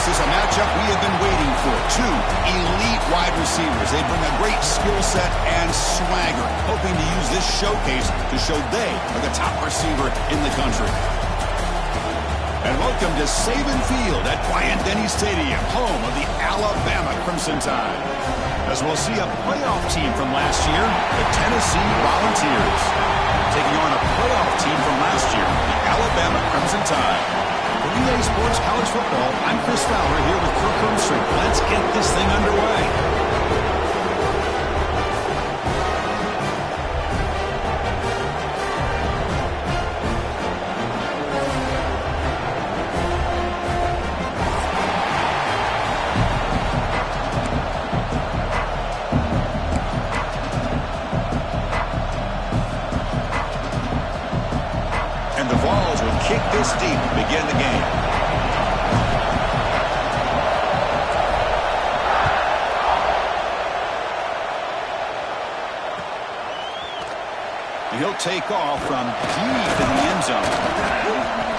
This is a matchup we have been waiting for. Two elite wide receivers. They bring a great skill set and swagger, hoping to use this showcase to show they are the top receiver in the country. And welcome to Saban Field at Bryant-Denny Stadium, home of the Alabama Crimson Tide. As we'll see a playoff team from last year, the Tennessee Volunteers, taking on a playoff team from last year, the Alabama Crimson Tide. For EA Sports College Football, I'm Chris Fowler here with Kirk Herbstreit. Let's get this thing underway. And the Vols will kick this deep to begin the game. And he'll take off from deep in the end zone.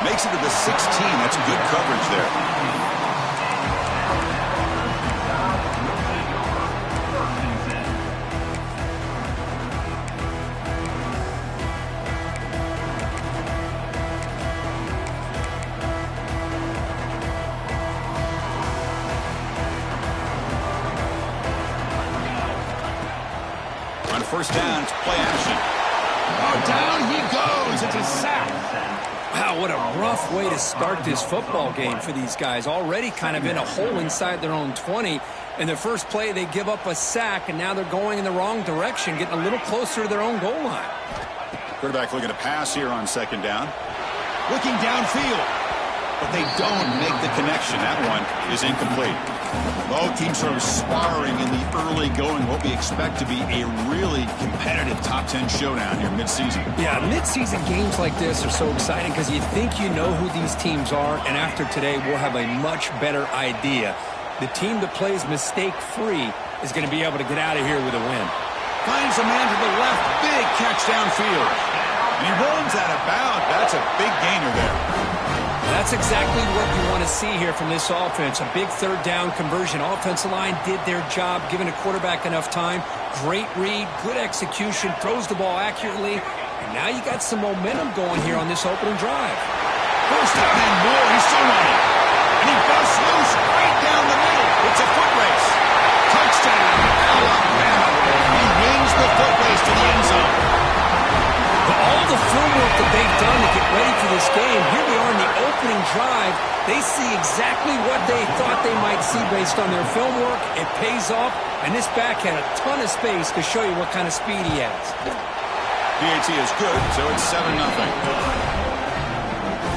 Makes it to the 16. That's good coverage there. First down, it's play action. Oh, down he goes. It's a sack. Wow, what a rough way to start this football game for these guys. Already kind of in a hole inside their own 20. In the first play, they give up a sack, and now they're going in the wrong direction, getting a little closer to their own goal line. Quarterback looking to pass here on second down. Looking downfield, but they don't make the connection. That one is incomplete. Both teams sort of sparring in the early going, what we expect to be a really competitive top 10 showdown here mid-season. Yeah, mid-season games like this are so exciting because you think you know who these teams are, and after today we'll have a much better idea. The team that plays mistake-free is going to be able to get out of here with a win. Finds a man to the left, big catch downfield. And he runs out of bounds. That's a big gainer there. That's exactly what you want to see here from this offense. A big third down conversion. Offensive line did their job, giving a quarterback enough time. Great read, good execution, throws the ball accurately. And now you got some momentum going here on this opening drive. First down and more. He's still running. And he busts loose right down the middle. It's a foot race. Touchdown, Alabama. He wins the foot race to the end zone. All the film work that they've done to get ready for this game, here we are in the opening drive. They see exactly what they thought they might see based on their film work. It pays off, and this back had a ton of space to show you what kind of speed he has. PAT is good, so it's 7-0.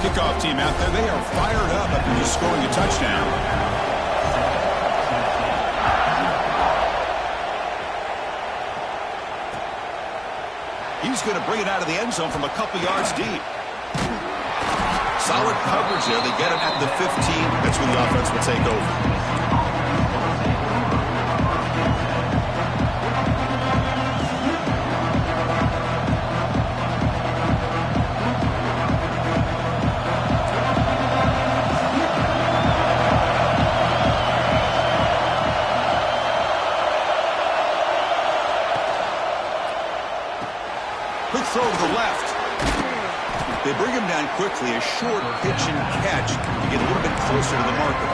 Kickoff team out there, they are fired up after just scoring a touchdown. He's going to bring it out of the end zone from a couple yards deep. Solid coverage there. They get him at the 15. That's where the offense will take over. Quick throw to the left. They bring him down quickly. A short pitch and catch to get a little bit closer to the marker.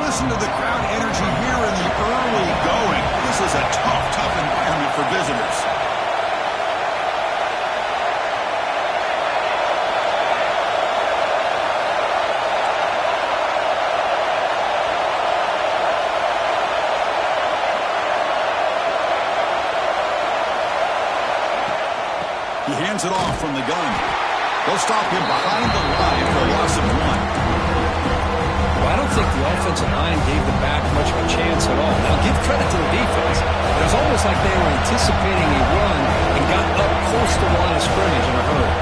Listen to the crowd energy here in the early going. This is a tough environment for visitors. He hands it off from the gun. They'll stop him behind the line for a loss of 1. Well, I don't think the offensive line gave the back much of a chance at all. Now, give credit to the defense. It was almost like they were anticipating a run and got up close to the line of scrimmage in a hurry.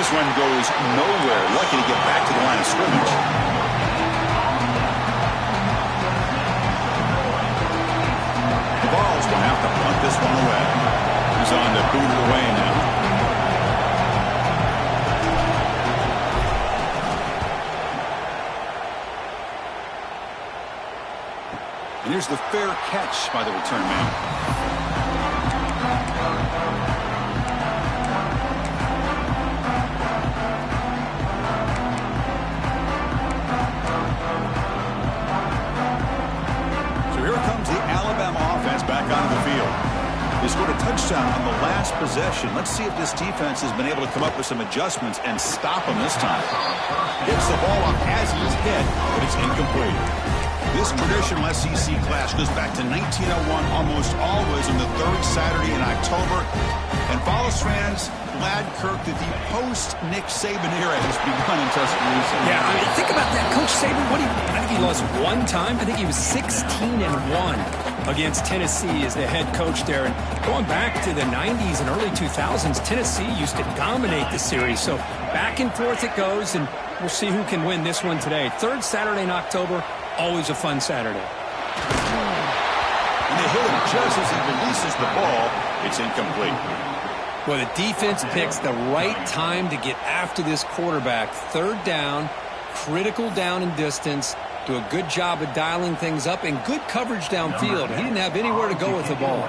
This one goes nowhere. Lucky to get back to the line of scrimmage. The Vols will have to punt this one away. He's on to boot it away now. And here's the fair catch by the return man. Back onto the field. They scored a touchdown on the last possession. Let's see if this defense has been able to come up with some adjustments and stop him this time. Gets the ball off as he's hit, but it's incomplete. This traditional SEC clash goes back to 1901, almost always on the third Saturday in October. And Vols fans glad, Kirk, that the post-Nick Saban era has begun in Tuscaloosa. Yeah, I mean, think about that. Coach Saban, I think he lost one time. I think he was 16-1 against Tennessee as the head coach there. And going back to the 90s and early 2000s, Tennessee used to dominate the series. So back and forth it goes, and we'll see who can win this one today. Third Saturday in October, always a fun Saturday. And they hit him just as he releases the ball. It's incomplete. Well, the defense picks the right time to get after this quarterback. Third down, critical down and distance. Do a good job of dialing things up and good coverage downfield. He didn't have anywhere to go with the ball.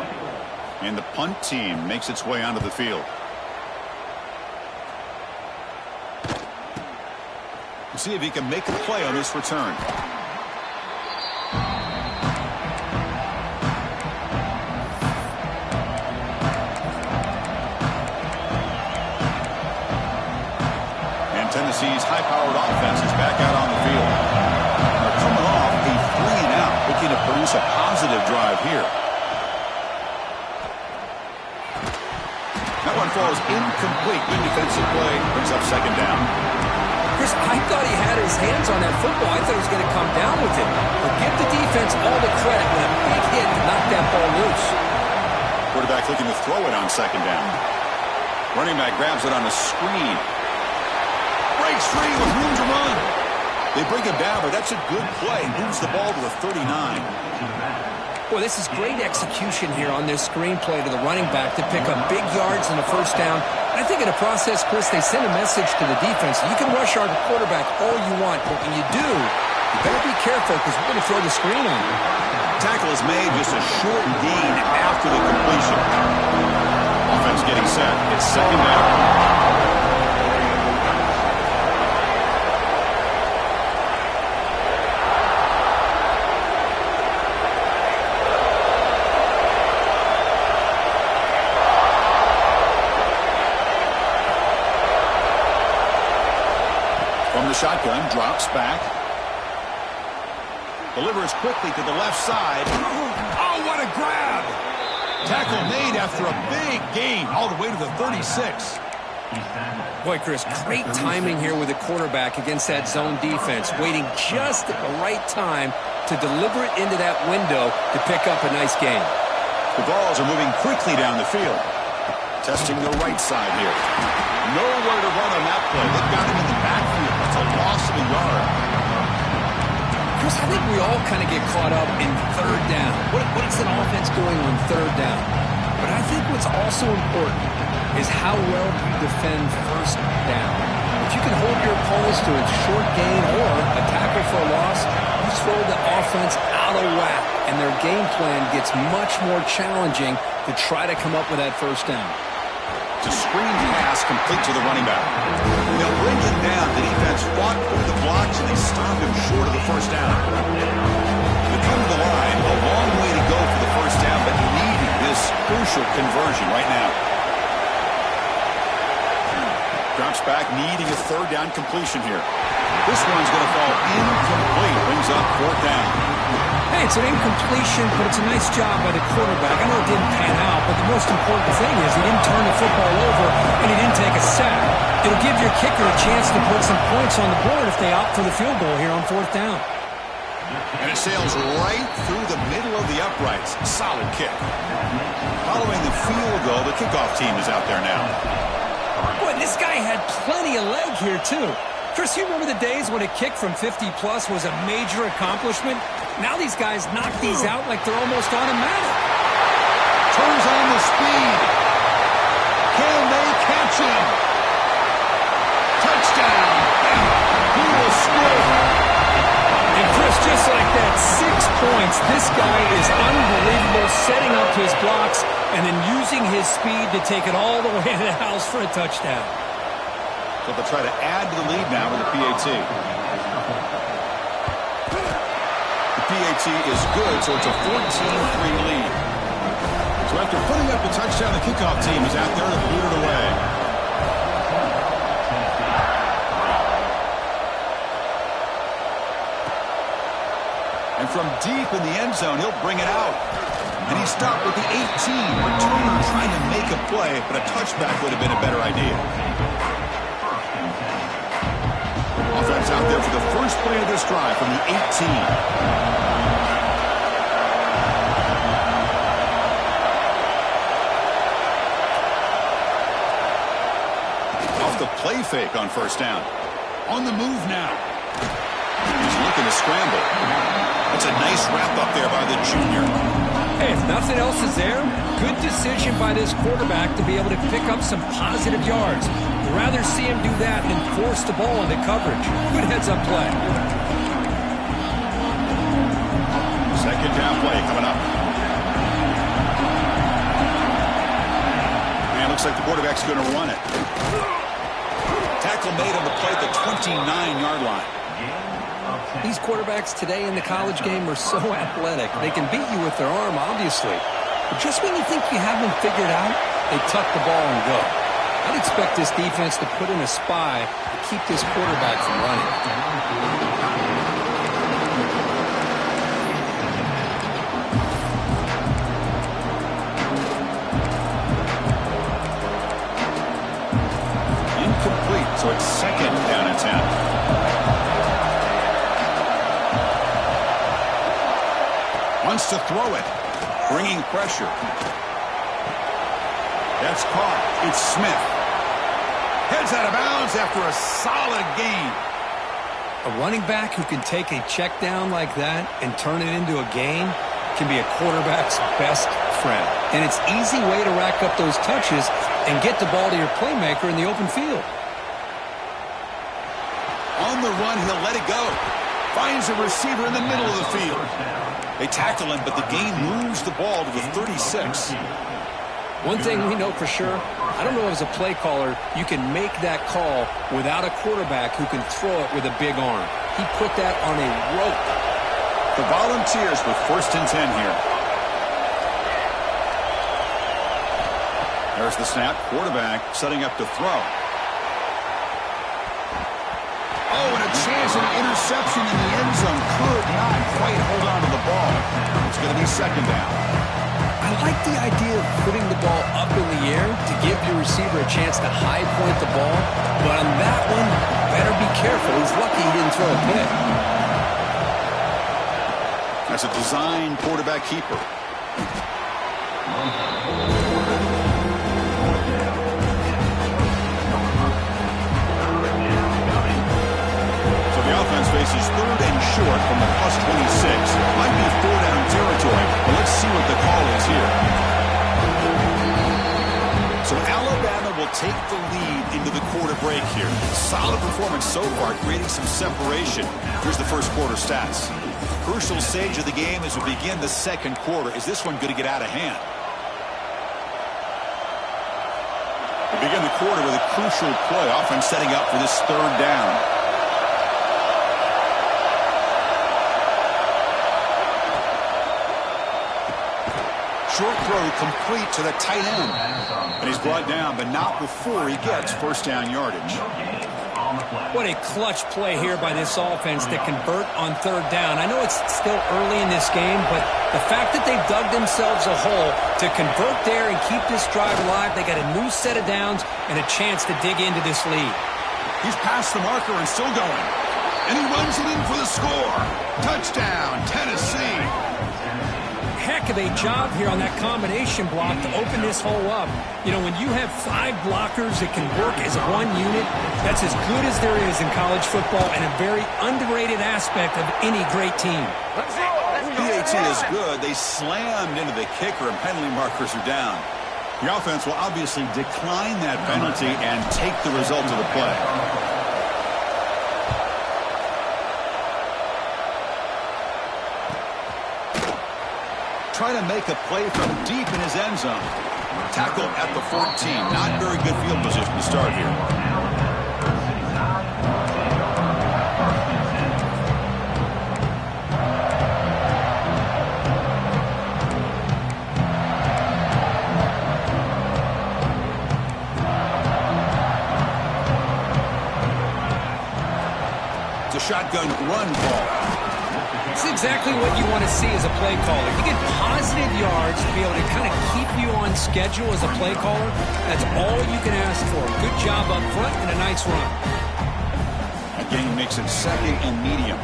And the punt team makes its way onto the field. We'll see if he can make a play on this return. And Tennessee's high-powered offense is back out on the field. They're coming off a 3-and-out, looking to produce a positive drive here. That one falls incomplete. Good defensive play. Brings up second down. Chris, I thought he had his hands on that football. I thought he was going to come down with it. But give the defense all the credit with a big hit to knock that ball loose. Quarterback looking to throw it on second down. Running back grabs it on a screen. Breaks free with room to run. They bring him down, but that's a good play. Moves the ball to the 39. Boy, this is great execution here on this screenplay to the running back to pick up big yards and a first down. And I think in the process, Chris, they send a message to the defense. You can rush our quarterback all you want, but when you do, you better be careful because we're going to throw the screen on you. Tackle is made, just a short gain after the completion. Offense getting set. It's second down. Shotgun, drops back. Delivers quickly to the left side. Oh, what a grab! Tackle made after a big gain all the way to the 36. Boy, Chris, great timing here with the quarterback against that zone defense, waiting just at the right time to deliver it into that window to pick up a nice gain. The Vols are moving quickly down the field. Testing the right side here. Nowhere to run on that play. They've got him in the backfield. That's a loss of a yard. Chris, I think we all kind of get caught up in third down. What is an offense doing on third down? But I think what's also important is how well you defend first down. If you can hold your opponents to a short gain or a tackle for a loss, you throw the offense out of whack, and their game plan gets much more challenging to try to come up with that first down. To screen pass complete to the running back. They'll bring him down. The defense fought through the blocks, and they stopped him short of the first down. They come to the line. A long way to go for the first down, but needing this crucial conversion right now. Drops back, needing a third down completion here. This one's going to fall incomplete. Brings up fourth down. Hey, it's an incompletion, but it's a nice job by the quarterback. I know it didn't pan out, but the most important thing is he didn't turn the football over and he didn't take a sack. It'll give your kicker a chance to put some points on the board if they opt for the field goal here on fourth down. And it sails right through the middle of the uprights. Solid kick. Following the field goal, the kickoff team is out there now. Boy, this guy had plenty of leg here, too. Chris, you remember the days when a kick from 50-plus was a major accomplishment? Now these guys knock these out like they're almost automatic. Turns on the speed. Can they catch him? Touchdown. He will score. And Chris, just like that, 6 points. This guy is unbelievable, setting up his blocks and then using his speed to take it all the way to the house for a touchdown. So they'll try to add to the lead now with the PAT. The PAT is good, so it's a 14-3 lead. So after putting up the touchdown, the kickoff team is out there to boot it away. And from deep in the end zone, he'll bring it out. And he stopped with the 18. Returner trying to make a play, but a touchback would have been a better idea. Offense out there for the first play of this drive from the 18. Off the play fake on first down. On the move now. He's looking to scramble. That's a nice wrap up there by the junior. Hey, if nothing else is there, good decision by this quarterback to be able to pick up some positive yards. I'd rather see him do that than force the ball into coverage. Good heads-up play. Second down play coming up. And it looks like the quarterback's going to run it. Tackle made on the play at the 29-yard line. These quarterbacks today in the college game are so athletic. They can beat you with their arm, obviously. But just when you think you have them figured out, they tuck the ball and go. I'd expect this defense to put in a spy to keep this quarterback from running. Incomplete, so it's second down and 10. Wants to throw it, bringing pressure. That's caught. It's Smith. Heads out of bounds after a solid gain. A running back who can take a check down like that and turn it into a gain can be a quarterback's best friend. And it's an easy way to rack up those touches and get the ball to your playmaker in the open field. On the run, he'll let it go. Finds a receiver in the middle of the field. They tackle him, but the gain moves the ball to the 36. One thing we know for sure, I don't know as a play caller, you can make that call without a quarterback who can throw it with a big arm. He put that on a rope. The Volunteers with first and 10 here. There's the snap. Quarterback setting up to throw. Oh, and a chance at an interception in the end zone. Could not quite hold on to the ball. It's going to be second down. I like the idea of putting the ball up in the air to give your receiver a chance to high point the ball. But on that one, better be careful. He's lucky he didn't throw a pick. That's a design quarterback keeper. Offense faces third and short from the plus 26. Might be 4-down territory, but let's see what the call is here. So Alabama will take the lead into the quarter break here. Solid performance so far, creating some separation. Here's the first quarter stats. Crucial stage of the game as we begin the second quarter. Is this one going to get out of hand? We begin the quarter with a crucial play. Offense setting up for this third down. Short throw complete to the tight end. And he's brought down, but not before he gets first down yardage. What a clutch play here by this offense to convert on third down. I know it's still early in this game, but the fact that they've dug themselves a hole to convert there and keep this drive alive, they got a new set of downs and a chance to dig into this lead. He's past the marker and still going. And he runs it in for the score. Touchdown, Tennessee. heck of a job here on that combination block to open this hole up. You know, when you have 5 blockers that can work as one unit, that's as good as there is in college football and a very underrated aspect of any great team. PAT is good. They slammed into the kicker, and penalty markers are down. The offense will obviously decline that penalty and take the result of the play. Trying to make a play from deep in his end zone. Tackle at the 14. Not very good field position to start here. It's a shotgun run ball. It's exactly what you want to see as a play caller. You get positive yards to be able to kind of keep you on schedule as a play caller. That's all you can ask for. Good job up front and a nice run. Again, he makes it second and medium.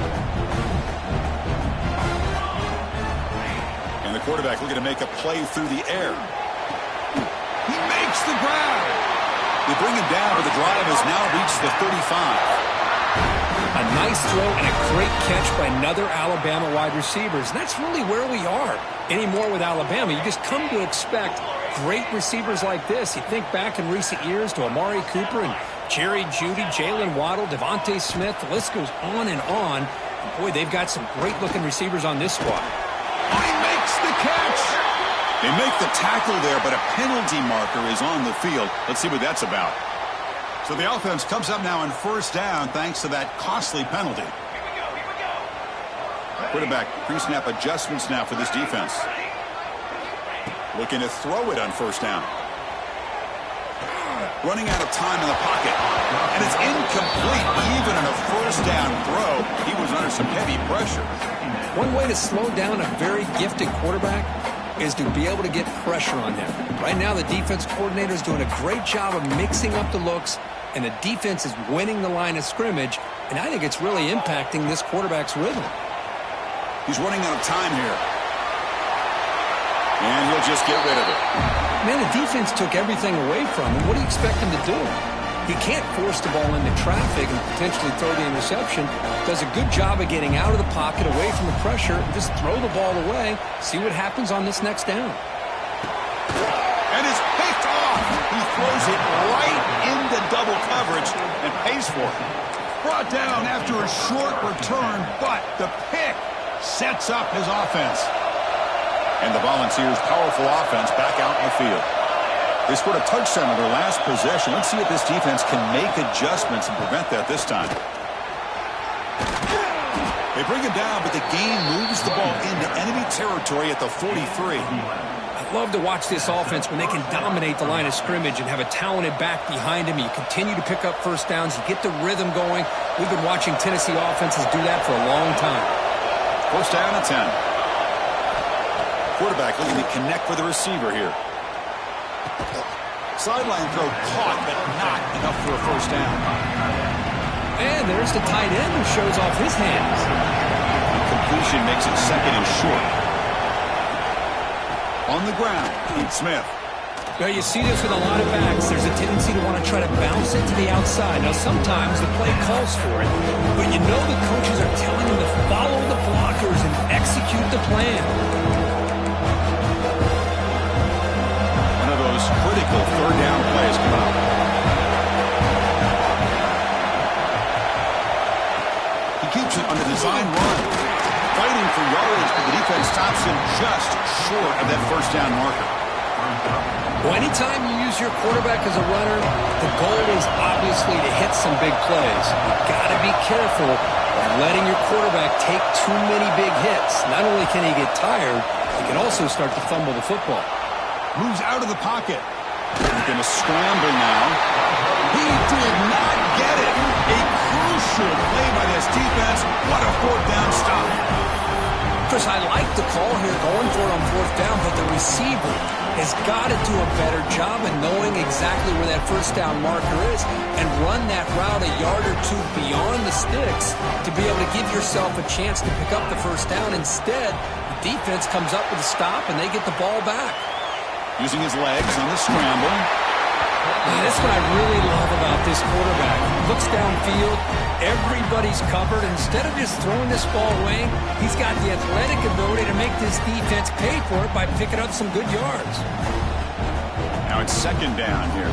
And the quarterback looking to make a play through the air. He makes the grab. They bring him down, but the drive has now reached the 35. A nice throw and a great catch by another Alabama wide receivers. And that's really where we are anymore with Alabama. You just come to expect great receivers like this. You think back in recent years to Amari Cooper and Jerry Jeudy, Jalen Waddle, Devontae Smith. The list goes on and on. And boy, they've got some great-looking receivers on this squad. Oh, he makes the catch. They make the tackle there, but a penalty marker is on the field. Let's see what that's about. So the offense comes up now on first down thanks to that costly penalty. Quarterback pre-snap adjustments now for this defense. Looking to throw it on first down. Running out of time in the pocket. And it's incomplete. Even in a first down throw, he was under some heavy pressure. One way to slow down a very gifted quarterback is to be able to get pressure on them. Right now, the defense coordinator is doing a great job of mixing up the looks, and the defense is winning the line of scrimmage, and I think it's really impacting this quarterback's rhythm. He's running out of time here. And he'll just get rid of it. Man, the defense took everything away from him. What do you expect him to do? He can't force the ball into traffic and potentially throw the interception. Does a good job of getting out of the pocket, away from the pressure, and just throw the ball away. See what happens on this next down. And it's picked off. He throws it right into double coverage and pays for it. Brought down after a short return, but the pick sets up his offense. And the Volunteers' powerful offense back out in the field. They scored a touchdown on their last possession. Let's see if this defense can make adjustments and prevent that this time. They bring him down, but the game moves the ball into enemy territory at the 43. I love to watch this offense when they can dominate the line of scrimmage and have a talented back behind him. You continue to pick up first downs. You get the rhythm going. We've been watching Tennessee offenses do that for a long time. First down and 10. Quarterback looking to connect with the receiver here. Sideline throw caught, but not enough for a first down. And there's the tight end who shows off his hands. Completion makes it second and short. On the ground, Smith. Well, you see this with a lot of backs. There's a tendency to want to try to bounce it to the outside. Now, sometimes the play calls for it, but you know the coaches are telling them to follow the blockers and execute the plan. Critical third down plays come out. He keeps it on the design run. Fighting for yardage, but the defense stops him just short of that first down marker. Well, anytime you use your quarterback as a runner, the goal is obviously to hit some big plays. You've got to be careful of letting your quarterback take too many big hits. Not only can he get tired, he can also start to fumble the football. Moves out of the pocket. He's going to scramble now. He did not get it. A crucial play by this defense. What a fourth down stop. Chris, I like the call here going for it on fourth down, but the receiver has got to do a better job of knowing exactly where that first down marker is and run that route a yard or two beyond the sticks to be able to give yourself a chance to pick up the first down. Instead, you defense comes up with a stop, and they get the ball back. Using his legs on the scramble. That's what I really love about this quarterback. Looks downfield, everybody's covered. Instead of just throwing this ball away, he's got the athletic ability to make this defense pay for it by picking up some good yards. Now it's second down here.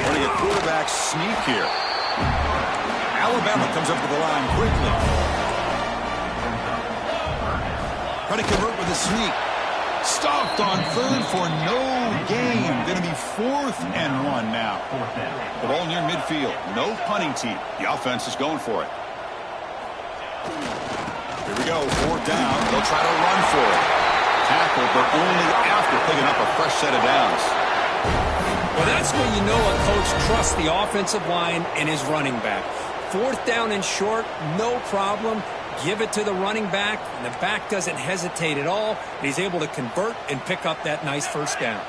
Running a quarterback sneak here. Alabama comes up to the line quickly. Trying to convert with a sneak. Stopped on third for no gain. Going to be 4th and 1 now. The ball near midfield. No punting team. The offense is going for it. Here we go. 4th down. They'll try to run for it. Tackle, but only after picking up a fresh set of downs. Well, that's when you know a coach trusts the offensive line and his running back. 4th down and short, no problem. Give it to the running back, and the back doesn't hesitate at all. He's able to convert and pick up that nice first down.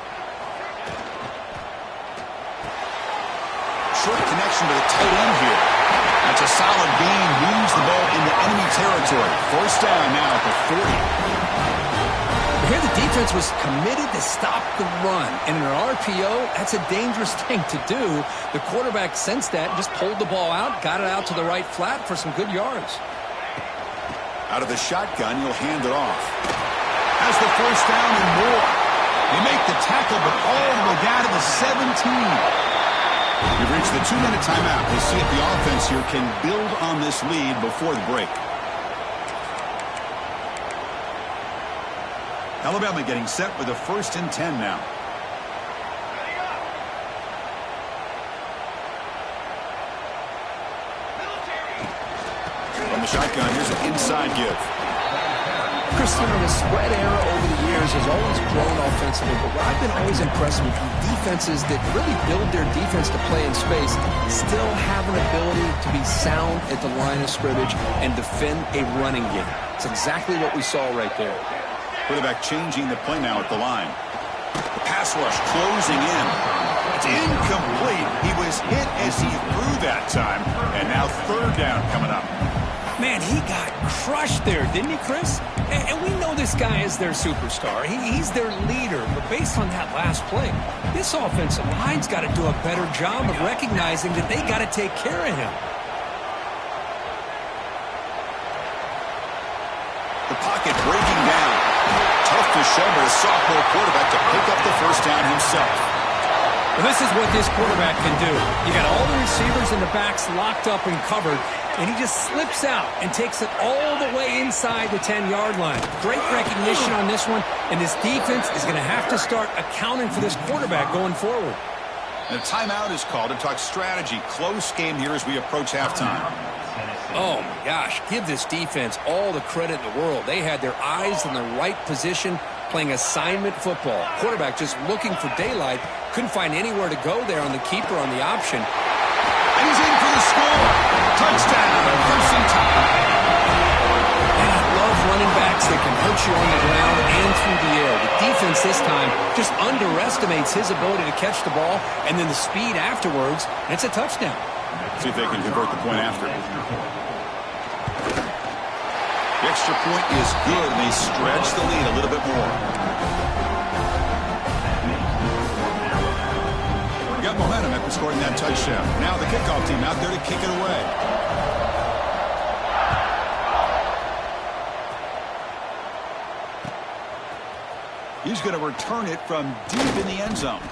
Short connection to the tight end here. That's a solid gain. Moves the ball into enemy territory. 1st down now at the 40. Here the defense was committed to stop the run. And in an RPO, that's a dangerous thing to do. The quarterback sensed that and just pulled the ball out, got it out to the right flat for some good yards. Out of the shotgun, you'll hand it off. Has the 1st down and more. They make the tackle, but all the way down to the 17. We've reached the 2-minute timeout. We'll see if the offense here can build on this lead before the break. Alabama getting set with a 1st and 10 now. From the shotgun, here's an inside give. Christian, the spread era over the years has always grown offensively, but what I've been always impressed with defenses that really build their defense to play in space still have an ability to be sound at the line of scrimmage and defend a running game. It's exactly what we saw right there. Quarterback changing the play now at the line. The pass rush closing in. It's incomplete. He was hit as he threw that time, and now 3rd down coming up. Man, he got crushed there, didn't he, Chris? And we know this guy is their superstar. He's their leader. But based on that last play, this offensive line's got to do a better job of recognizing that they got to take care of him. The pocket breaking down. Tough to show, but a sophomore quarterback to pick up the 1st down himself. Well, this is what this quarterback can do. You got all the receivers and the backs locked up and covered, and he just slips out and takes it all the way inside the 10-yard line. Great recognition on this one, and this defense is going to have to start accounting for this quarterback going forward. And a timeout is called to talk strategy. Close game here as we approach halftime. Oh, my gosh. Give this defense all the credit in the world. They had their eyes in the right position, playing assignment football. Quarterback just looking for daylight. Couldn't find anywhere to go there on the keeper on the option. And he's in for the score. Touchdown. 1st and 10. And I love running backs that can hurt you on the ground and through the air. The defense this time just underestimates his ability to catch the ball, and then the speed afterwards, and it's a touchdown. See if they can convert the point after. The extra point is good, and they stretch the lead a little bit more. We got momentum after scoring that touchdown. Now the kickoff team out there to kick it away. He's going to return it from deep in the end zone.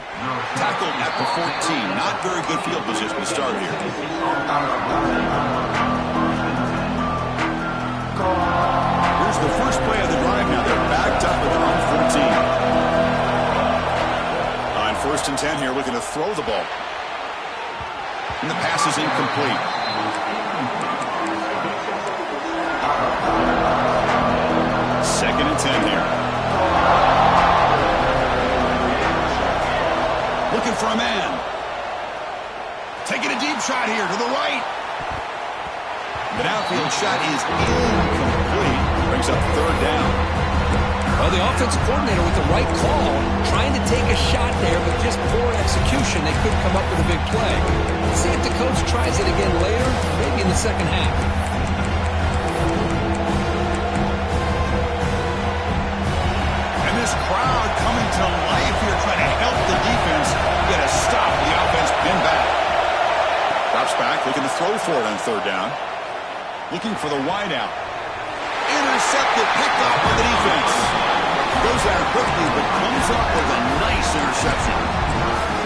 Tackled at the 14. Not very good field position to start here. Here's the first play of the drive now. They're backed up at their own 14. On 1st and 10 here, looking to throw the ball. And the pass is incomplete. Second and 10 here. Looking for a man. Taking a deep shot here to the right. The outfield shot is incomplete. Brings up 3rd down. Well, the offensive coordinator with the right call, trying to take a shot there, but just poor execution. They couldn't come up with a big play. Let's see if the coach tries it again later, maybe in the second half. throw for it on third down. Looking for the wide out. Intercepted, picked off by the defense. Goes out quickly, but comes up with a nice interception.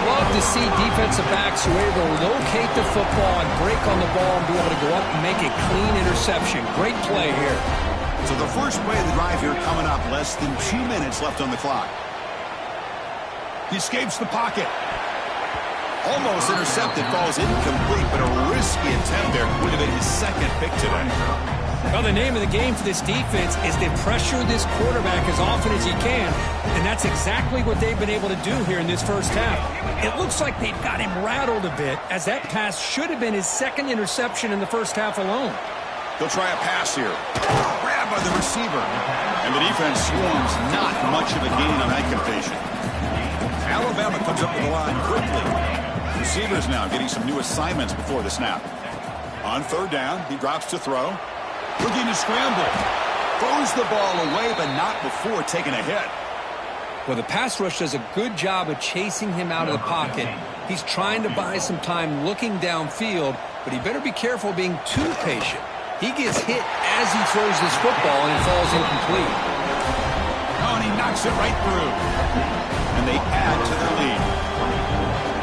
Love to see defensive backs who are able to locate the football and break on the ball and be able to go up and make a clean interception. Great play here. So the first play of the drive here coming up. Less than 2 minutes left on the clock. He escapes the pocket. Almost intercepted, falls incomplete, but a risky attempt there. Would have been his second pick today. Well, the name of the game for this defense is to pressure this quarterback as often as you can, and that's exactly what they've been able to do here in this first half. It looks like they've got him rattled a bit, as that pass should have been his second interception in the first half alone. He'll try a pass here. Grabbed by the receiver. And the defense swarms. Not much of a gain on that completion. Alabama comes up with the line quickly. Receivers now getting some new assignments before the snap. On third down, he drops to throw. Looking to scramble. Throws the ball away, but not before taking a hit. Well, the pass rush does a good job of chasing him out of the pocket. He's trying to buy some time looking downfield, but he better be careful being too patient. He gets hit as he throws this football, and it falls incomplete. Oh, and he knocks it right through. And they add to their lead.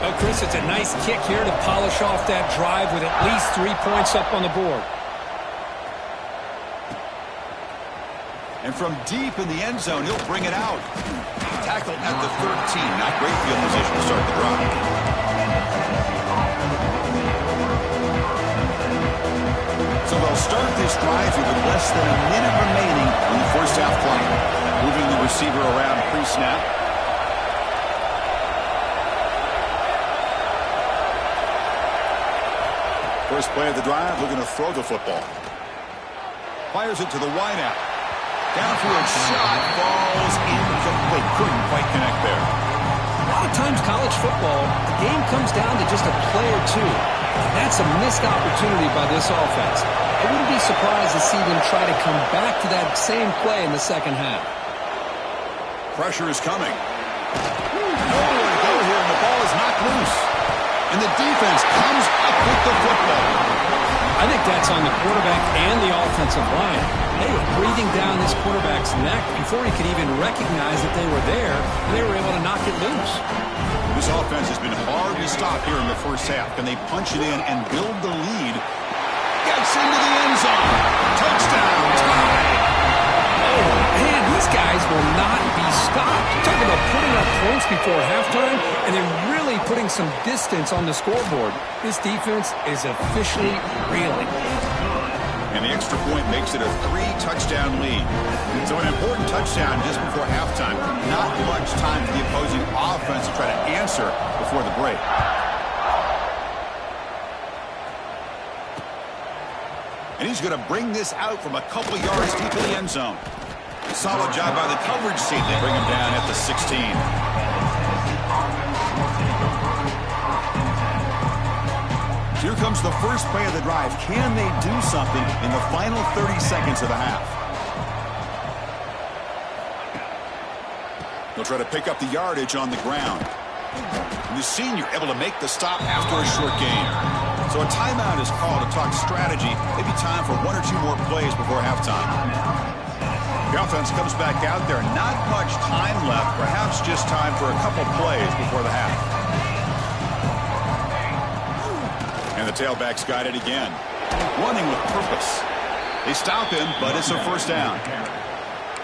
Oh, Chris, it's a nice kick here to polish off that drive with at least 3 points up on the board. And from deep in the end zone, he'll bring it out. Tackled at the 13. Not great field position to start the drive. So they'll start this drive here with less than a minute remaining in the first half clock. Moving the receiver around pre-snap. First play of the drive, looking to throw the football. Fires it to the wideout. Downfield shot, falls incomplete. Couldn't quite connect there. A lot of times college football, the game comes down to just a play or two. That's a missed opportunity by this offense. I wouldn't be surprised to see them try to come back to that same play in the second half. Pressure is coming. Nowhere to go here, and the ball is knocked loose. And the defense comes up with the football. I think that's on the quarterback and the offensive line. They were breathing down this quarterback's neck before he could even recognize that they were there, and they were able to knock it loose. This offense has been hard to stop here in the first half. Can they punch it in and build the lead? Gets into the end zone. Touchdown. Tie. Oh, man, these guys will not be stopped. Talk about putting up points before halftime and then really putting some distance on the scoreboard. This defense is officially reeling. And the extra point makes it a 3-touchdown lead. So an important touchdown just before halftime. Not much time for the opposing offense to try to answer before the break. And he's going to bring this out from a couple yards deep in the end zone. Solid job by the coverage team. They bring him down at the 16. Here comes the first play of the drive. Can they do something in the final 30 seconds of the half? They'll try to pick up the yardage on the ground. And the senior able to make the stop after a short gain. So a timeout is called to talk strategy. Maybe time for 1 or 2 more plays before halftime. The offense comes back out there. Not much time left. Perhaps just time for a couple plays before the half. And the tailback's got it again. Running with purpose. They stop him, but it's a first down.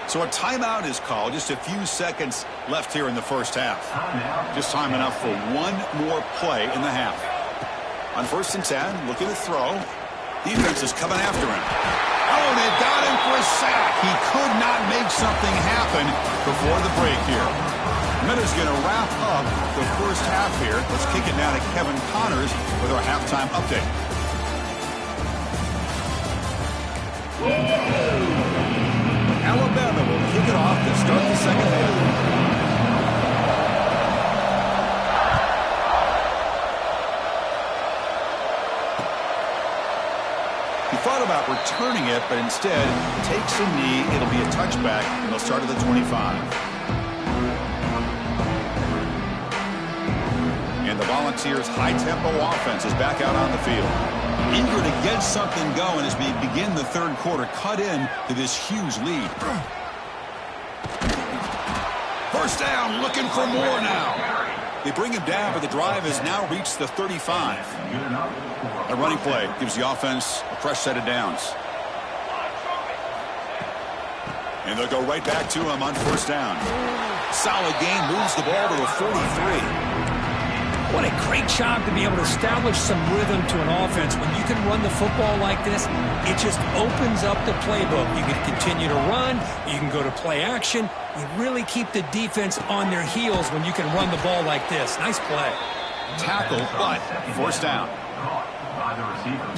So a timeout is called. Just a few seconds left here in the first half. Just time enough for 1 more play in the half. On 1st and 10, looking to throw. Defense is coming after him. Oh, they've got him for a sack. He could not make something happen before the break here. Minuta's going to wrap up the first half here. Let's kick it now to Kevin Connors with our halftime update. Alabama will kick it off to start the second half. He thought about returning it, but instead takes a knee. It'll be a touchback, and they'll start at the 25. And the Volunteers' high-tempo offense is back out on the field. Eager to get something going as we begin the third quarter. Cut in to this huge lead. First down, looking for more now. They bring him down, but the drive has now reached the 35. A running play gives the offense a fresh set of downs. And they'll go right back to him on first down. Solid gain, moves the ball to the 43. What a great job to be able to establish some rhythm to an offense. When you can run the football like this, it just opens up the playbook. You can continue to run. You can go to play action. You really keep the defense on their heels when you can run the ball like this. Nice play. Tackle, but first down.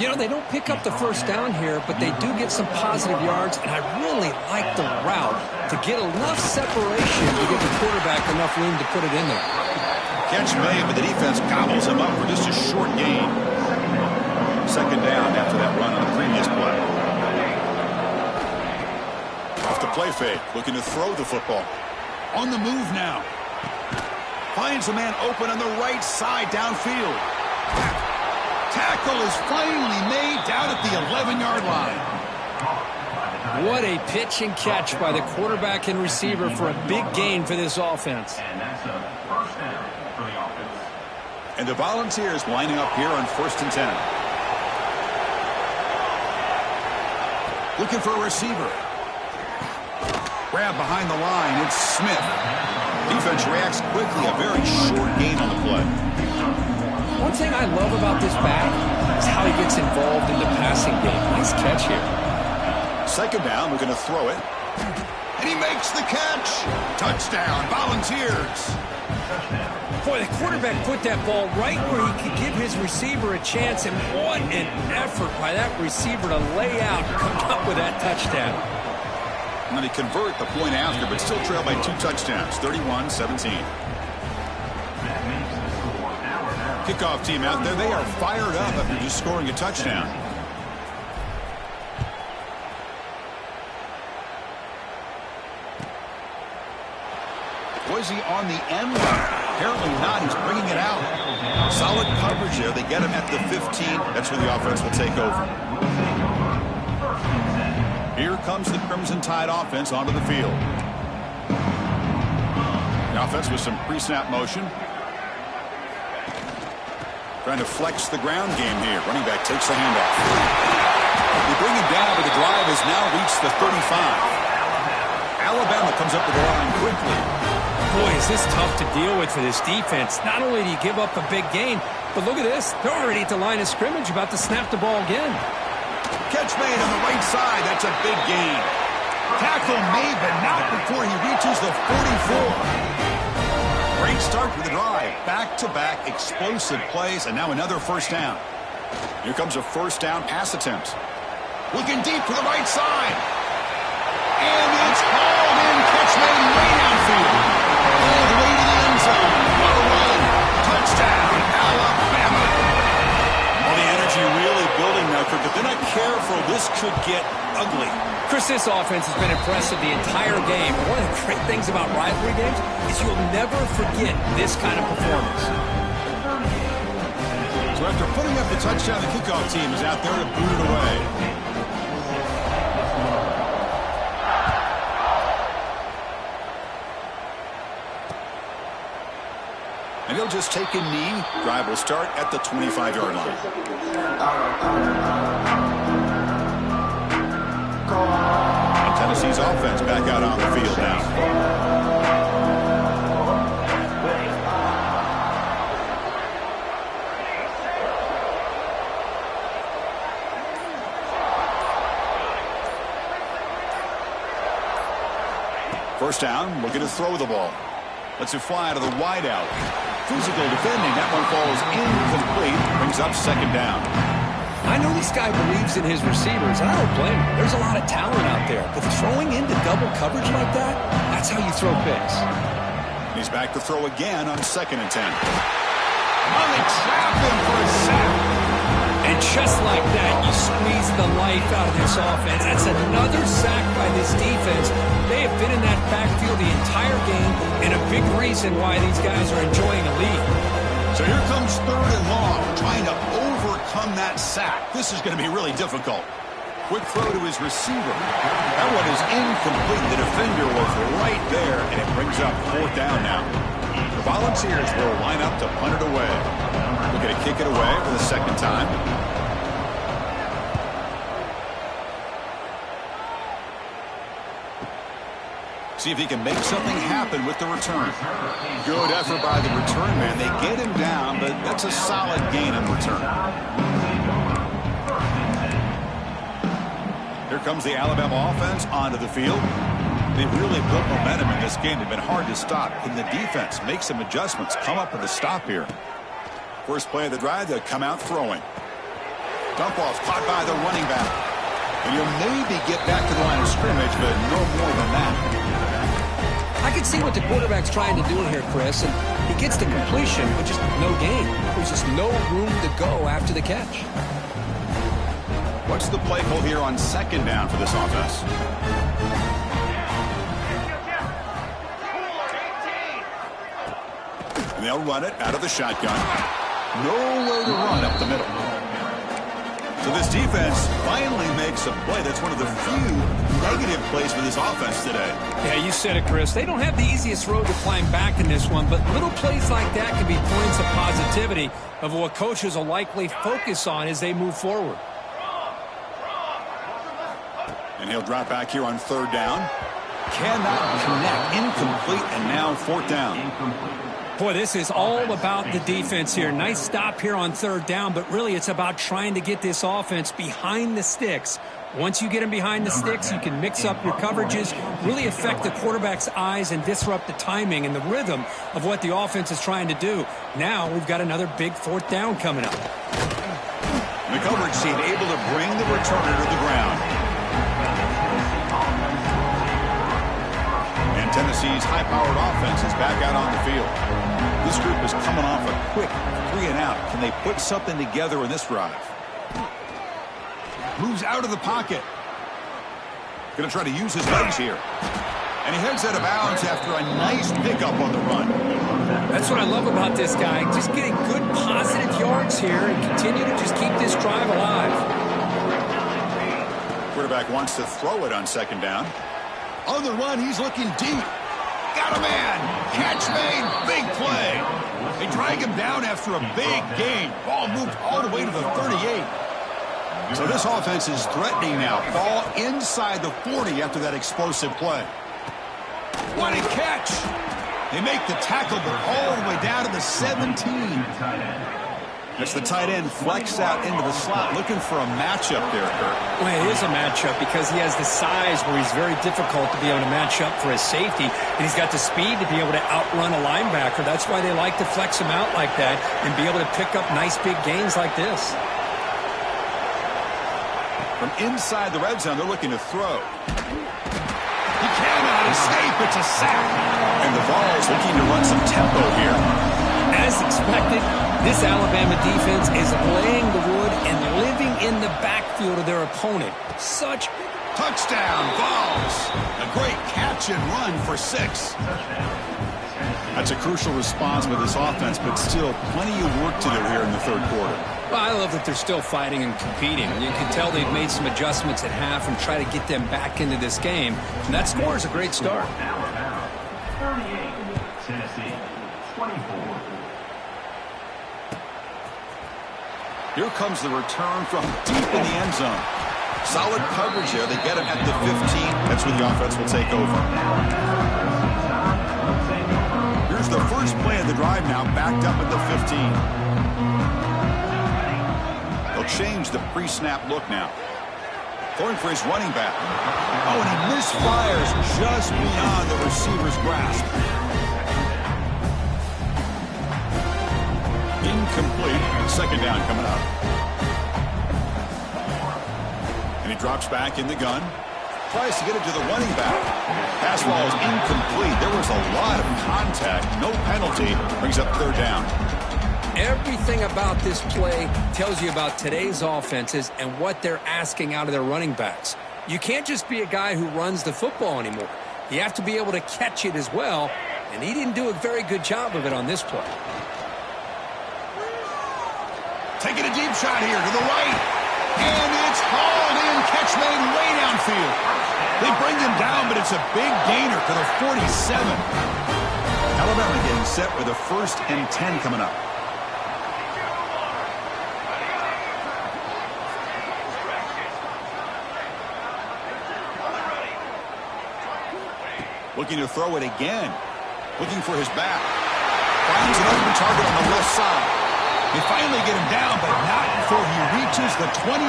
You know, they don't pick up the first down here, but they do get some positive yards, and I really like the route to get enough separation to give the quarterback enough room to put it in there. Catch made, but the defense gobbles him up for just a short gain. Second down after that run on the previous play. Off the play fake, looking to throw the football. On the move now. Finds a man open on the right side downfield. Tackle is finally made down at the 11-yard line. What a pitch and catch by the quarterback and receiver for a big gain for this offense. And that's a first down for the offense. And the Volunteers lining up here on 1st and 10. Looking for a receiver. Grab behind the line. It's Smith. Defense reacts quickly. A very short gain on the play. One thing I love about this back is how he gets involved in the passing game. Nice catch here. Second down, we're going to throw it. And he makes the catch. Touchdown, Volunteers. Boy, the quarterback put that ball right where he could give his receiver a chance, and what an effort by that receiver to lay out and come up with that touchdown. And then he convert the point after, but still trailed by 2 touchdowns, 31-17. Kickoff team out there, they are fired up after just scoring a touchdown. Was he on the end line? Apparently not. He's bringing it out. Solid coverage there. They get him at the 15. That's where the offense will take over. Here comes the Crimson Tide offense onto the field. The offense with some pre-snap motion. Trying to flex the ground game here. Running back takes the handoff. They bring him down, but the drive has now reached the 35. Alabama comes up with the line quickly. Boy, is this tough to deal with for this defense. Not only do you give up a big gain, but look at this. They're already at the line of scrimmage, about to snap the ball again. Catch made on the right side. That's a big gain. Tackle made, but not before he reaches the 44. Great start to the drive. Back-to-back explosive plays, and now another first down. Here comes a first down pass attempt. Looking deep to the right side. And it's hauled in. Catch made way downfield. All the way to the end zone. What a run. Touchdown, Alabama. Well, the energy really building now, but they're not careful. This could get ugly. Chris, this offense has been impressive the entire game. But one of the great things about rivalry games is you'll never forget this kind of performance. So after putting up the touchdown, the kickoff team is out there to boot it away. And he'll just take a knee. Drive will start at the 25-yard line. And Tennessee's offense back out on the field now. First down, looking to throw the ball. Lets it fly to the wideout. Physical defending. That one falls incomplete. Brings up second down. I know this guy believes in his receivers, and I don't blame him. There's a lot of talent out there. But throwing into double coverage like that, that's how you throw picks. He's back to throw again on 2nd and 10. Oh, they trap him for a sack. And just like that, you squeeze the life out of this offense. That's another sack by this defense. They have been in that backfield the entire game, and a big reason why these guys are enjoying a lead. So here comes 3rd and long, trying to overcome that sack. This is going to be really difficult. Quick throw to his receiver. That one is incomplete. The defender was right there, and it brings up 4th down now. The Volunteers will line up to punt it away. Looking to kick it away for the 2nd time. See if he can make something happen with the return. Good effort by the return man. They get him down, but that's a solid gain on return. Here comes the Alabama offense onto the field. They've really built momentum in this game. They've been hard to stop. Can the defense make some adjustments? Come up with a stop here. First play of the drive, they'll come out throwing. Dump off caught by the running back. And you'll maybe get back to the line of scrimmage, but no more than that. I can see what the quarterback's trying to do here, Chris, and he gets the completion, but just no gain. There's just no room to go after the catch. What's the play call here on 2nd down for this offense? And they'll run it out of the shotgun. Nowhere to run up the middle. So this defense finally makes a play. That's one of the few negative plays for this offense today. Yeah, you said it, Chris. They don't have the easiest road to climb back in this one, but little plays like that can be points of positivity of what coaches will likely focus on as they move forward. And he'll drop back here on 3rd down. Cannot connect. Incomplete, and now 4th down. Boy, this is all about the defense here. Nice stop here on 3rd down, but really it's about trying to get this offense behind the sticks. Once you get them behind the sticks, you can mix up your coverages, really affect the quarterback's eyes and disrupt the timing and the rhythm of what the offense is trying to do. Now we've got another big 4th down coming up. The coverage team able to bring the returner to the ground. And Tennessee's high-powered offense is back out on the field. This group is coming off a quick 3-and-out. Can they put something together in this drive? Moves out of the pocket. Going to try to use his legs here. And he heads out of bounds after a nice pickup on the run. That's what I love about this guy. Just getting good positive yards here and continue to just keep this drive alive. Quarterback wants to throw it on 2nd down. On the run, he's looking deep. Got a man. Catch made. Big play. They drag him down after a big gain. Ball moved all the way to the 38. So this offense is threatening now. Ball inside the 40 after that explosive play. What a catch. They make the tackle, but all the way down to the 17. As the tight end flex out into the slot, looking for a matchup there, Kurt. Well, it is a matchup because he has the size where he's very difficult to be able to match up for his safety, and he's got the speed to be able to outrun a linebacker. That's why they like to flex him out like that and be able to pick up nice big gains like this. From inside the red zone, they're looking to throw. He cannot escape. It's a sack. And the Vols looking to run some tempo here. As expected, this Alabama defense is laying the wood and living in the backfield of their opponent. Such touchdown, Vols. A great catch and run for 6. That's a crucial response with this offense, but still plenty of work to do here in the 3rd quarter. Well, I love that they're still fighting and competing. You can tell they've made some adjustments at half and try to get them back into this game. And that score is a great start. 38, Tennessee, 24. Here comes the return from deep in the end zone. Solid coverage there. They get him at the 15. That's where the offense will take over. Here's the first play of the drive now, backed up at the 15. They'll change the pre-snap look now. Going for his running back. Oh, and he misfires just beyond the receiver's grasp. Incomplete. 2nd down coming up. And he drops back in the gun. Tries to get it to the running back. Pass ball is incomplete. There was a lot of contact. No penalty. Brings up 3rd down. Everything about this play tells you about today's offenses and what they're asking out of their running backs. You can't just be a guy who runs the football anymore. You have to be able to catch it as well, and he didn't do a very good job of it on this play. Taking a deep shot here to the right. And it's hauled in. Catch made way downfield. They bring him down, but it's a big gainer to the 47. Alabama getting set with a 1st and 10 coming up. Looking to throw it again. Looking for his back. Finds an open target on the left side. They finally get him down, but not before he reaches the 25.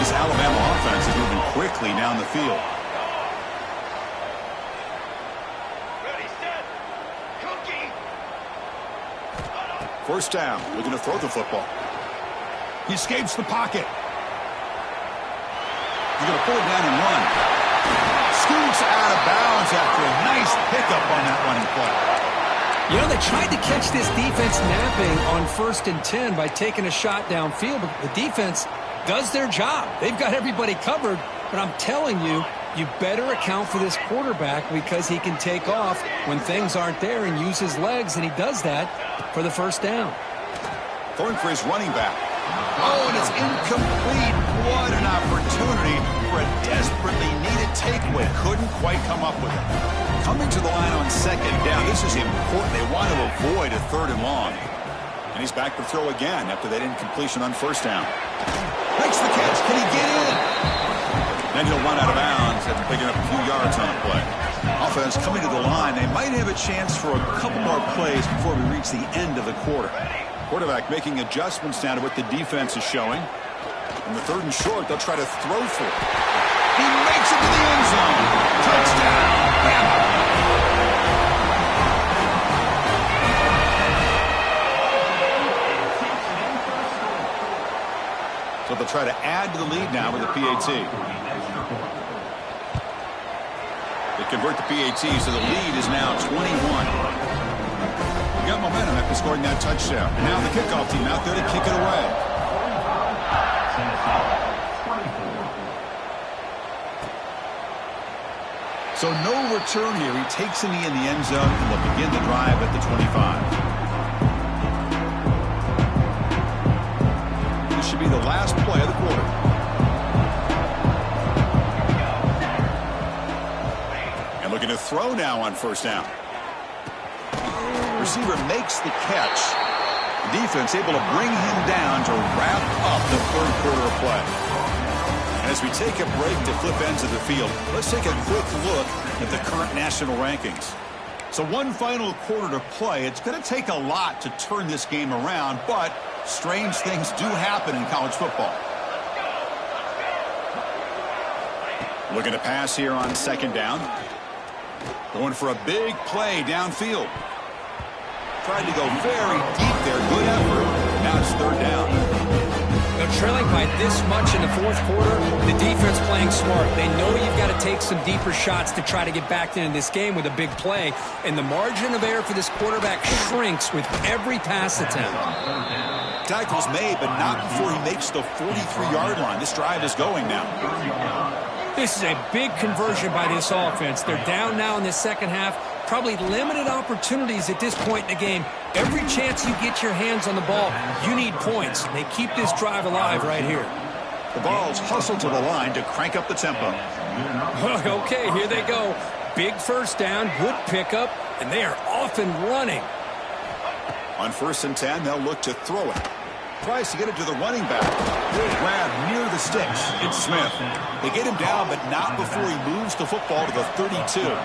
This Alabama offense is moving quickly down the field. First down, looking to throw the football. He escapes the pocket. He's going to pull it down and run. Scoots out of bounds after a nice pickup on that running play. You know, they tried to catch this defense napping on 1st and 10 by taking a shot downfield, but the defense does their job. They've got everybody covered, but I'm telling you, you better account for this quarterback because he can take off when things aren't there and use his legs, and he does that for the 1st down. Throwing for his running back. Oh, and it's incomplete. What an opportunity for a desperately needed takeaway. Couldn't quite come up with it. Coming to the line on 2nd down. This is important. They want to avoid a 3rd and long. And he's back to throw again after that incompletion on 1st down. Makes the catch. Can he get in? Then he'll run out of bounds after picking up a few yards on the play. Offense coming to the line. They might have a chance for a couple more plays before we reach the end of the quarter. Quarterback making adjustments now to what the defense is showing. In the 3rd and short, they'll try to throw for it. He makes it to the end zone. Touchdown, Bama. So they'll try to add to the lead now with the PAT. They convert the PAT, so the lead is now 21. They got momentum after scoring that touchdown. And now the kickoff team out there to kick it away. So no return here. He takes a knee in the end zone, and they'll begin the drive at the 25. This should be the last play of the quarter. And looking to throw now on 1st down. Receiver makes the catch. The defense able to bring him down to wrap up the 3rd quarter of play. As we take a break to flip ends of the field, let's take a quick look at the current national rankings. So one final quarter to play. It's going to take a lot to turn this game around, but strange things do happen in college football. Looking to pass here on 2nd down. Going for a big play downfield. Tried to go very deep there. Good effort. Now it's 3rd down. Trailing by this much in the 4th quarter, the defense playing smart. They know you've got to take some deeper shots to try to get back into this game with a big play. And the margin of error for this quarterback shrinks with every pass attempt. Tackles made, but not before he makes the 43-yard line. This drive is going now. This is a big conversion by this offense. They're down now in the 2nd half. Probably limited opportunities at this point in the game. Every chance you get your hands on the ball, you need points. They keep this drive alive right here. The ball's hustled to the line to crank up the tempo. Okay, here they go. Big 1st down, good pickup, and they are off and running. On 1st and 10, they'll look to throw it. Tries to get it to the running back. Good grab near the sticks. It's Smith. They get him down, but not before he moves the football to the 32.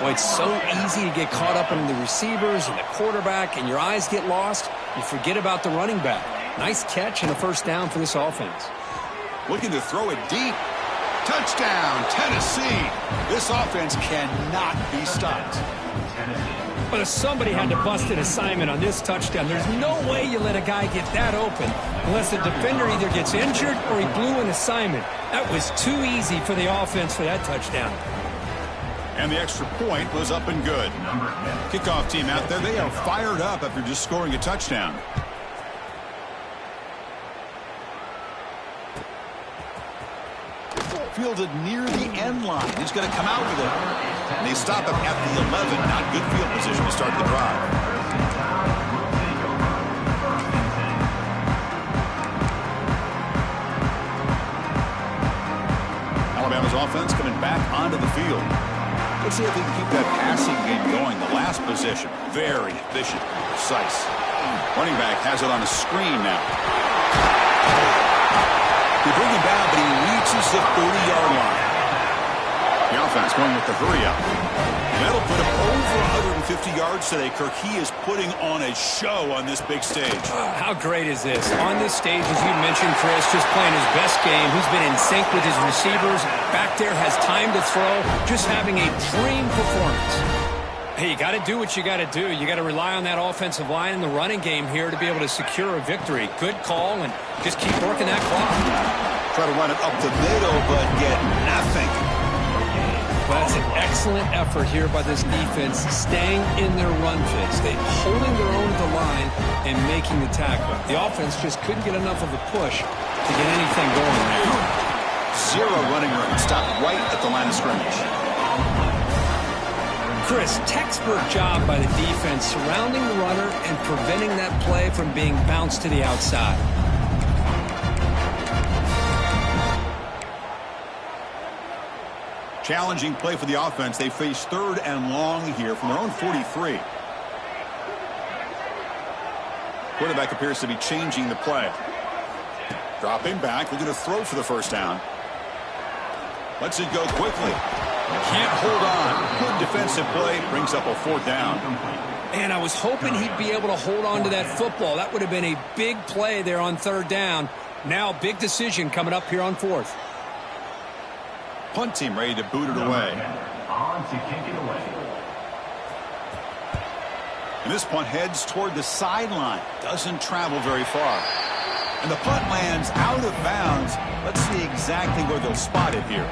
Boy, it's so easy to get caught up in the receivers and the quarterback, and your eyes get lost. You forget about the running back. Nice catch and a 1st down for this offense. Looking to throw it deep. Touchdown, Tennessee. This offense cannot be stopped. But if somebody had to bust an assignment on this touchdown, there's no way you let a guy get that open unless the defender either gets injured or he blew an assignment. That was too easy for the offense for that touchdown. And the extra point was up and good. Kickoff team out there, they are fired up after just scoring a touchdown. Fielded near the end line. He's going to come out with it. And they stop him at the 11. Not good field position to start the drive. offense coming back onto the field. Let's see if he can keep that passing game going. The last possession, very efficient, precise. Running back has it on the screen now. They bring him down, but he reaches the 30-yard line. The offense going with the hurry-up. That'll put him over 150 yards today, Kirk. He is putting on a show on this big stage. How great is this? On this stage, as you mentioned, Chris, just playing his best game. He's been in sync with his receivers. Back there, has time to throw. Just having a dream performance. Hey, you got to do what you got to do. You got to rely on that offensive line and the running game here to be able to secure a victory. Good call, and just keep working that clock. Try to run it up the middle, but get nothing. Well, that's an excellent effort here by this defense, staying in their run fits. They holding their own at the line and making the tackle. The offense just couldn't get enough of a push to get anything going there. Zero running room. Stopped right at the line of scrimmage. Chris, textbook job by the defense surrounding the runner and preventing that play from being bounced to the outside. Challenging play for the offense. They face 3rd and long here from their own 43. Quarterback appears to be changing the play. Dropping back, looking to throw for the first down. Lets it go quickly. Can't hold on. Good defensive play. Brings up a 4th down. And I was hoping he'd be able to hold on to that football. That would have been a big play there on 3rd down. Now, big decision coming up here on 4th. Punt team ready to boot it away. On to kick it away. And this punt heads toward the sideline. Doesn't travel very far. And the punt lands out of bounds. Let's see exactly where they'll spot it here.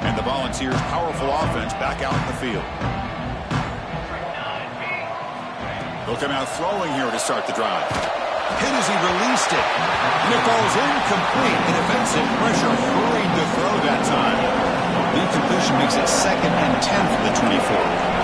And the Volunteers' powerful offense back out in the field. They'll come out throwing here to start the drive. Hit as he released it. And it falls incomplete. And defensive pressure hurried to throw that time. The incompletion makes it 2nd and 10 for the 24.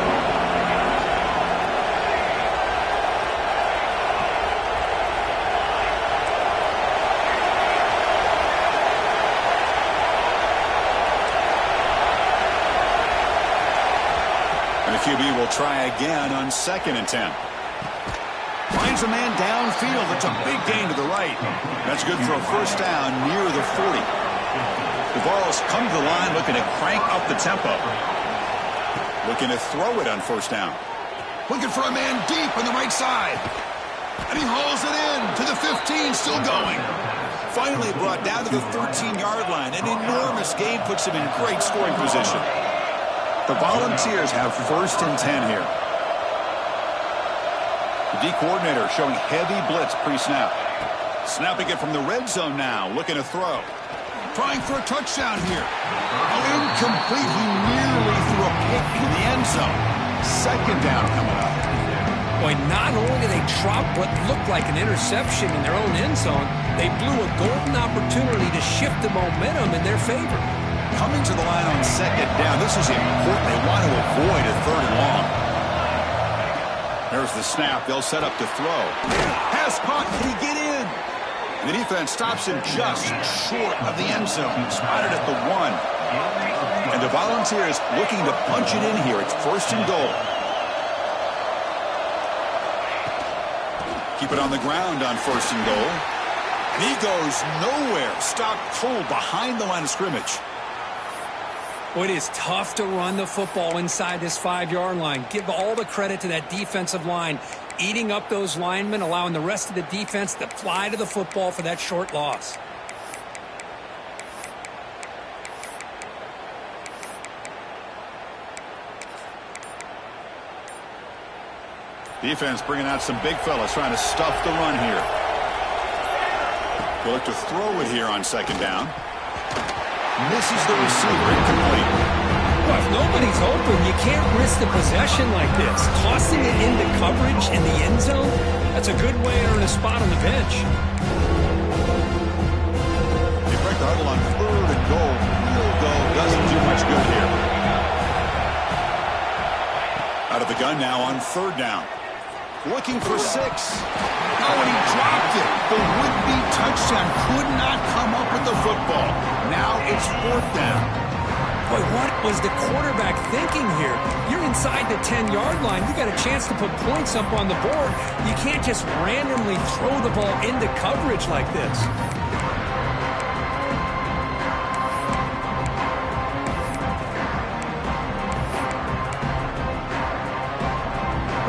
QB will try again on 2nd and 10. Finds a man downfield. It's a big gain to the right. That's good for a first down near the 40. The Vols come to the line looking to crank up the tempo. Looking to throw it on first down. Looking for a man deep on the right side. And he hauls it in to the 15, still going. Finally brought down to the 13-yard line. An enormous gain puts him in great scoring position. The Volunteers have 1st and 10 here. The D coordinator showing heavy blitz pre-snap. Snapping it from the red zone now, looking to throw. Trying for a touchdown here. Incomplete. He nearly threw a pick in the end zone. 2nd down coming up. Boy, not only did they drop what looked like an interception in their own end zone, they blew a golden opportunity to shift the momentum in their favor. Coming to the line on 2nd down. This is important. They want to avoid a 3rd and long. There's the snap. They'll set up to throw. Pass caught. Can he get in? And the defense stops him just short of the end zone. Spotted at the 1. And the Volunteers looking to punch it in here. It's 1st and goal. Keep it on the ground on 1st and goal. And he goes nowhere. Stopped cold behind the line of scrimmage. Well, it is tough to run the football inside this 5-yard line. Give all the credit to that defensive line, eating up those linemen, allowing the rest of the defense to fly to the football for that short loss. Defense bringing out some big fellas trying to stuff the run here. They'll look to throw it here on 2nd down. Misses the receiver, incomplete. Well, if nobody's open, you can't risk the possession like this. Tossing it into coverage in the end zone, that's a good way to earn a spot on the bench. They break the huddle on 3rd and goal. Field goal doesn't do much good here. Out of the gun now on 3rd down. looking for 6. Oh, and he dropped it. The would-be touchdown could not come up with the football. Now it's 4th down. Boy, what was the quarterback thinking here? You're inside the 10-yard line. You got a chance to put points up on the board. You can't just randomly throw the ball into coverage like this.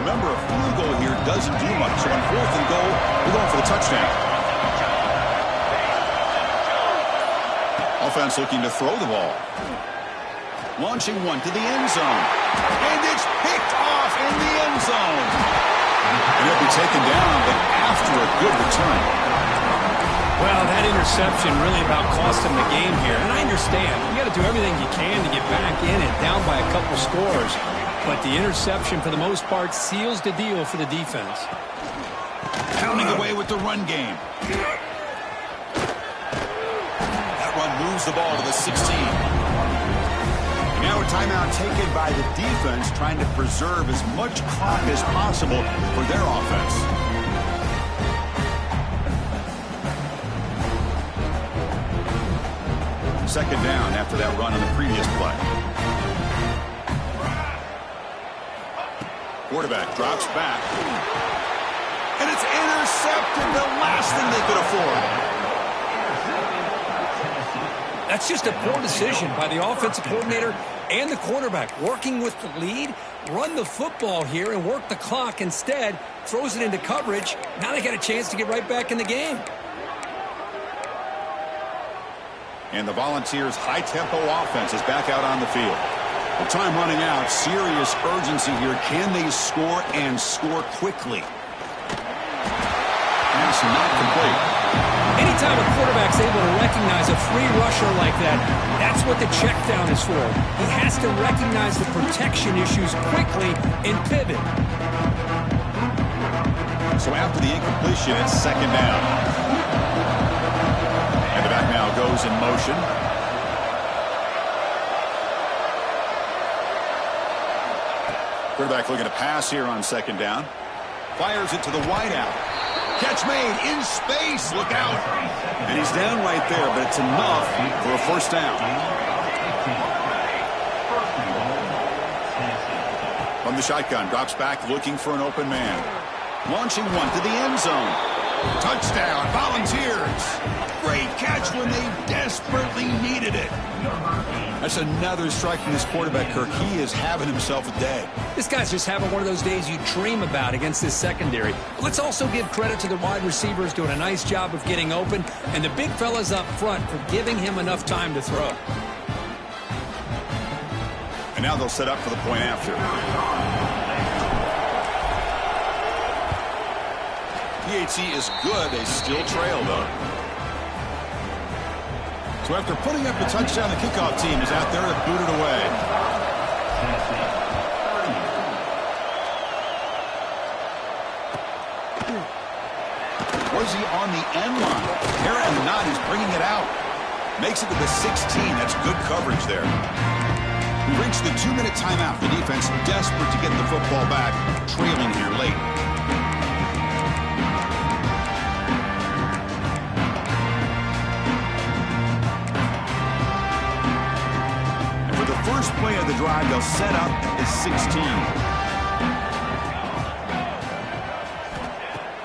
Remember, a field goal here doesn't do much. So on 4th and goal, we're going for the touchdown. Offense looking to throw the ball. Launching one to the end zone. And it's picked off in the end zone. And it'll be taken down, but after a good return. Well, that interception really about cost him the game here. And I understand. You got to do everything you can to get back in and down by a couple scores. But the interception, for the most part, seals the deal for the defense. Pounding away with the run game. That run moves the ball to the 16. And now a timeout taken by the defense, trying to preserve as much clock as possible for their offense. Second down after that run on the previous play. Quarterback drops back. And it's intercepted, the last thing they could afford. That's just a poor decision by the offensive coordinator and the quarterback. Working with the lead, run the football here and work the clock instead. Throws it into coverage. Now they got a chance to get right back in the game. And the Volunteers' high-tempo offense is back out on the field. With time running out, serious urgency here. Can they score and score quickly? Pass not complete. Anytime a quarterback's able to recognize a free rusher like that, that's what the check down is for. He has to recognize the protection issues quickly and pivot. So after the incompletion, it's second down. And the back now goes in motion. Quarterback looking to pass here on second down. Fires it to the wideout. Catch made in space. Look out. And he's down right there, but it's enough for a first down. From the shotgun, drops back looking for an open man. Launching one to the end zone. Touchdown, Volunteers. Great catch when they desperately needed it. That's another strike from this quarterback, Kirk. He is having himself a day. This guy's just having one of those days you dream about against this secondary. Let's also give credit to the wide receivers doing a nice job of getting open, and the big fellas up front for giving him enough time to throw. And now they'll set up for the point after. PAT is good. They still trail, though. So after putting up a touchdown, the kickoff team is out there to boot it away. Was he on the end line? Apparently not. He's bringing it out. Makes it to the 16. That's good coverage there. We reached the 2-minute timeout. The defense desperate to get the football back, trailing here late. First play of the drive, they'll set up at the 16.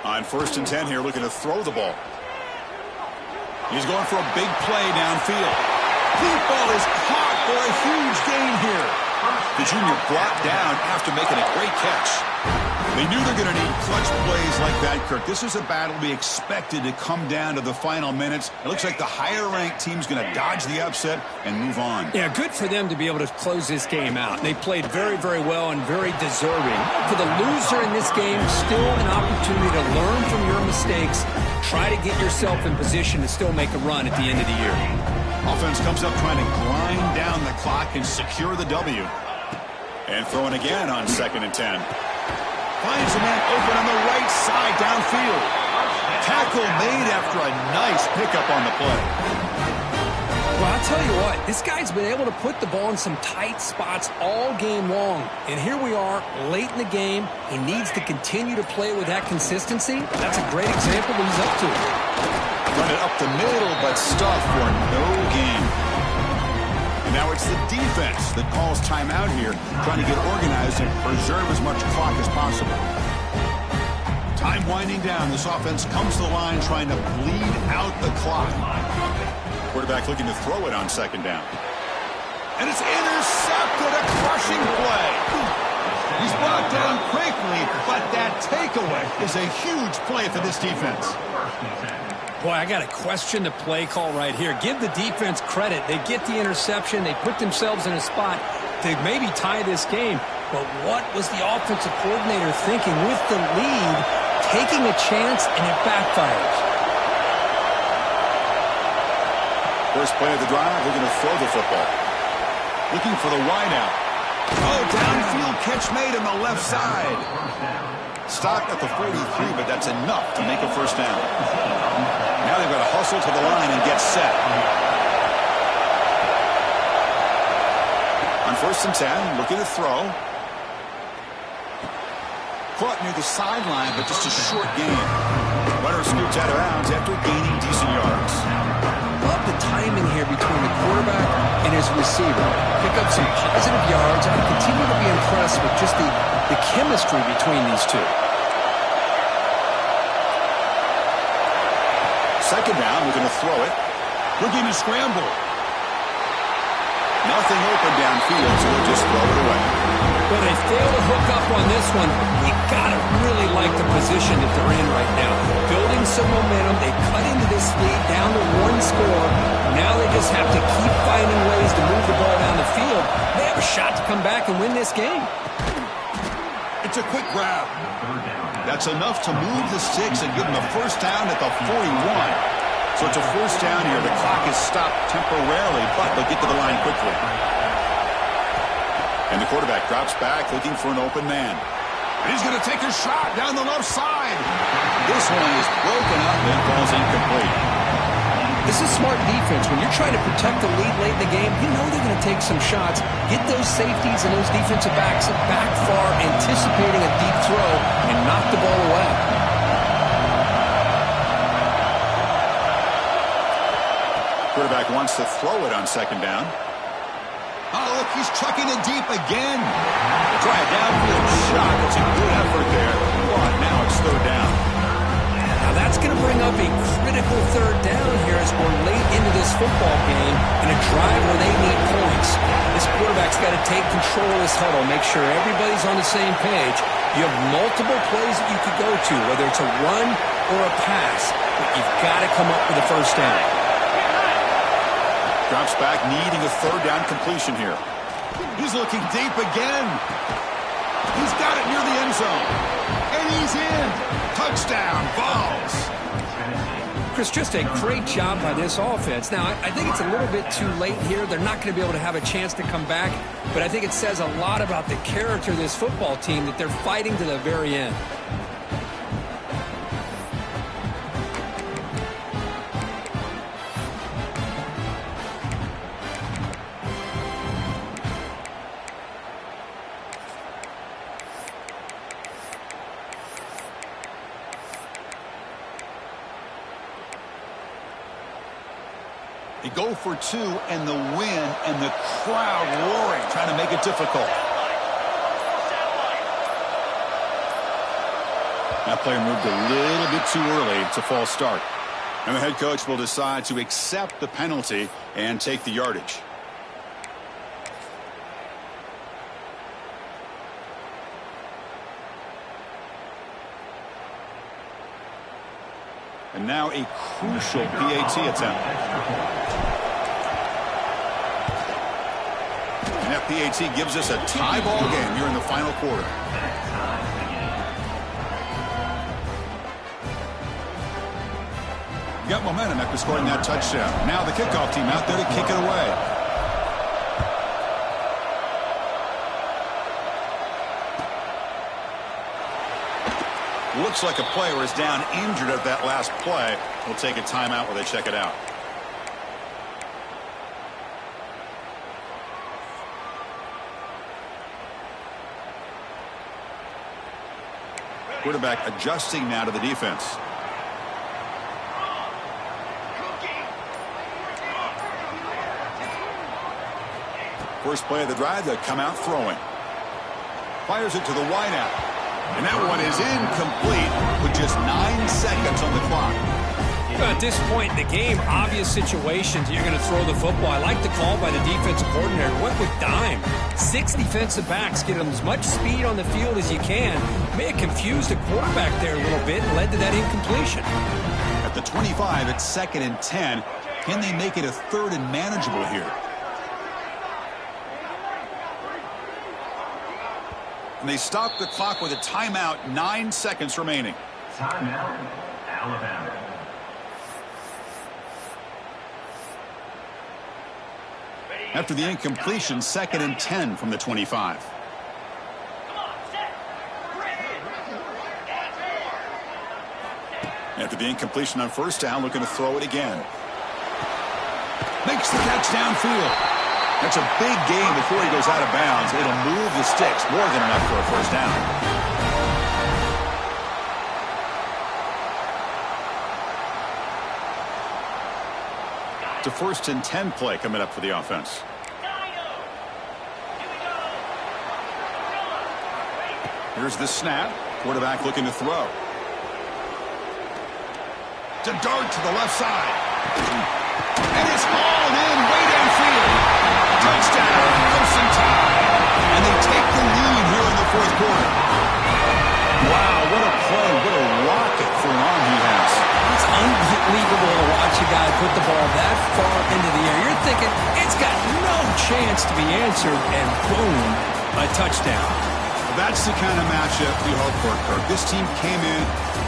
On 1st and 10 here, looking to throw the ball. He's going for a big play downfield. Deep ball is caught for a huge gain here. The junior brought down after making a great catch. They knew they're going to need clutch plays like that, Kirk. This is a battle we expected to come down to the final minutes. It looks like the higher-ranked team's going to dodge the upset and move on. Yeah, good for them to be able to close this game out. They played very, very well and very deserving. For the loser in this game, still an opportunity to learn from your mistakes. Try to get yourself in position to still make a run at the end of the year. Offense comes up trying to grind down the clock and secure the W. And throwing again on 2nd and 10. Finds a man open on the right side downfield. Tackle made after a nice pickup on the play. Well, I'll tell you what, this guy's been able to put the ball in some tight spots all game long. And here we are, late in the game. He needs to continue to play with that consistency. That's a great example that he's up to. Run it up the middle, but stuffed for no gain. And now it's the defense that calls timeout here, trying to get organized and preserve as much clock as possible. Time winding down. This offense comes to the line trying to bleed out the clock. Quarterback looking to throw it on second down. And it's intercepted, a crushing play. He's brought down quickly, but that takeaway is a huge play for this defense. Boy, I got to question the play call right here. Give the defense credit. They get the interception. They put themselves in a spot to maybe tie this game. But what was the offensive coordinator thinking with the lead, taking a chance, and it backfires? First play of the drive, they're going to throw the football. Looking for the wideout. Oh, downfield catch made on the left side. Stopped at the 43, but that's enough to make a first down. Now they've got to hustle to the line and get set. On 1st and 10, looking to throw. Caught near the sideline, but just a short gain. Runner scoots out of bounds after gaining decent yards. Love the timing here between the quarterback and his receiver. Pick up some positive yards. I continue to be impressed with just the chemistry between these two. Second down, we're going to throw it. Looking to scramble. Nothing open downfield, so they'll just throw it away. But they fail to hook up on this one. You gotta really like the position that they're in right now. Building some momentum. They cut into this lead down to 1 score. Now they just have to keep finding ways to move the ball down the field. They have a shot to come back and win this game. It's a quick grab. That's enough to move the sticks and give them a first down at the 41. So it's a first down here. The clock is stopped temporarily, but they'll get to the line quickly. And the quarterback drops back, looking for an open man. He's going to take a shot down the left side. This one is broken up and falls incomplete. This is smart defense. When you're trying to protect the lead late in the game, you know they're going to take some shots. Get those safeties and those defensive backs back far, anticipating a deep throw, and knock the ball away. Quarterback wants to throw it on second down. Oh, look, he's chucking it deep again. Try a downfield shot. It's a good effort there. But now it's third down. Now that's going to bring up a critical third down here as we're late into this football game in a drive where they need points. This quarterback's got to take control of this huddle, make sure everybody's on the same page. You have multiple plays that you could go to, whether it's a run or a pass, but you've got to come up with a first down. Drops back, needing a third down completion here. He's looking deep again. He's got it near the end zone. And he's in. Touchdown, Vols. Chris, just a great job by this offense. Now, I think it's a little bit too late here. They're not going to be able to have a chance to come back. But I think it says a lot about the character of this football team that they're fighting to the very end. They go for two, and the win, and the crowd roaring, trying to make it difficult. That player moved a little bit too early. It's a false start. And the head coach will decide to accept the penalty and take the yardage. And now a crucial PAT attempt. And that PAT gives us a tie ball game here in the final quarter. Got momentum after scoring that touchdown. Now the kickoff team out there to kick it away. Looks like a player is down injured at that last play. We'll take a timeout while they check it out. Quarterback adjusting now to the defense. First play of the drive, they come out throwing. Fires it to the wideout. And that one is incomplete with just 9 seconds on the clock. At this point in the game, obvious situations, you're going to throw the football. I like the call by the defensive coordinator. Went with dime. 6 defensive backs get them as much speed on the field as you can. May have confused the quarterback there a little bit and led to that incompletion. At the 25, it's 2nd and 10. Can they make it a 3rd and manageable here? And they stop the clock with a timeout, 9 seconds remaining. Timeout, Alabama. After the incompletion, 2nd and 10 from the 25. After the incompletion on first down, looking to throw it again. Makes the catch downfield. That's a big gain before he goes out of bounds. It'll move the sticks, more than enough for a first down. It's a 1st and 10 play coming up for the offense. Here's the snap. Quarterback looking to throw. It's a dart to the left side. And it's hauled in way downfield. Touchdown, Crimson Tide. And they take the lead here in the 4th quarter. Wow, what a play. What a rocket for an arm he has. It's unbelievable to watch a guy put the ball that far into the air. You're thinking, it's got no chance to be answered, and boom, a touchdown. That's the kind of matchup we hope for, Kirk. This team came in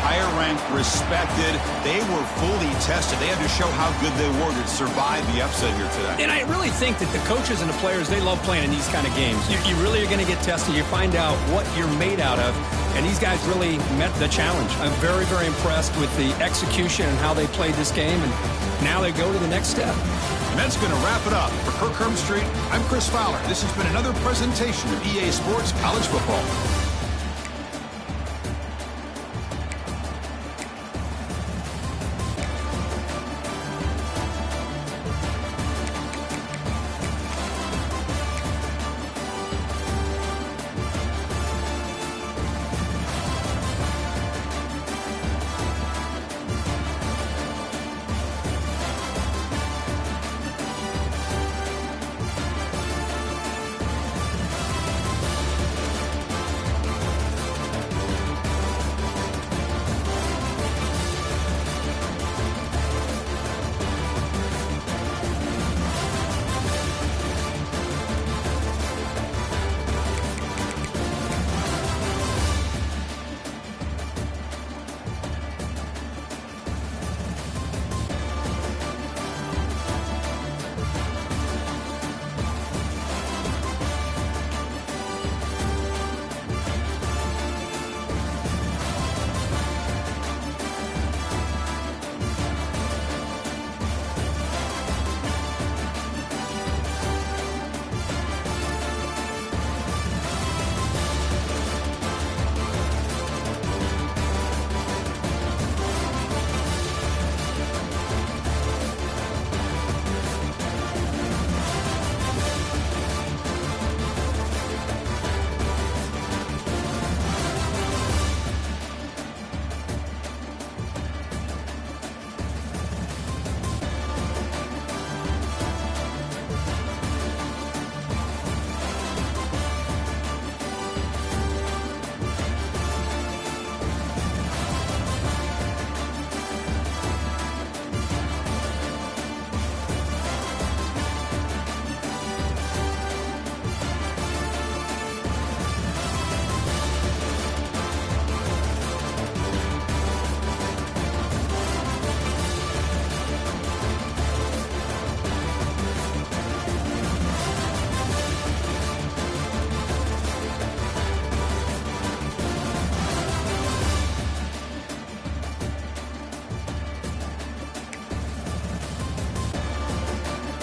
higher ranked, respected. They were fully tested. They had to show how good they were to survive the upset here today. And I really think that the coaches and the players, they love playing in these kind of games. You really are going to get tested. You find out what you're made out of. And these guys really met the challenge. I'm very, very impressed with the execution and how they played this game. And now they go to the next step. And that's going to wrap it up. For Kirk Herbstreit, I'm Chris Fowler. This has been another presentation of EA Sports College Football.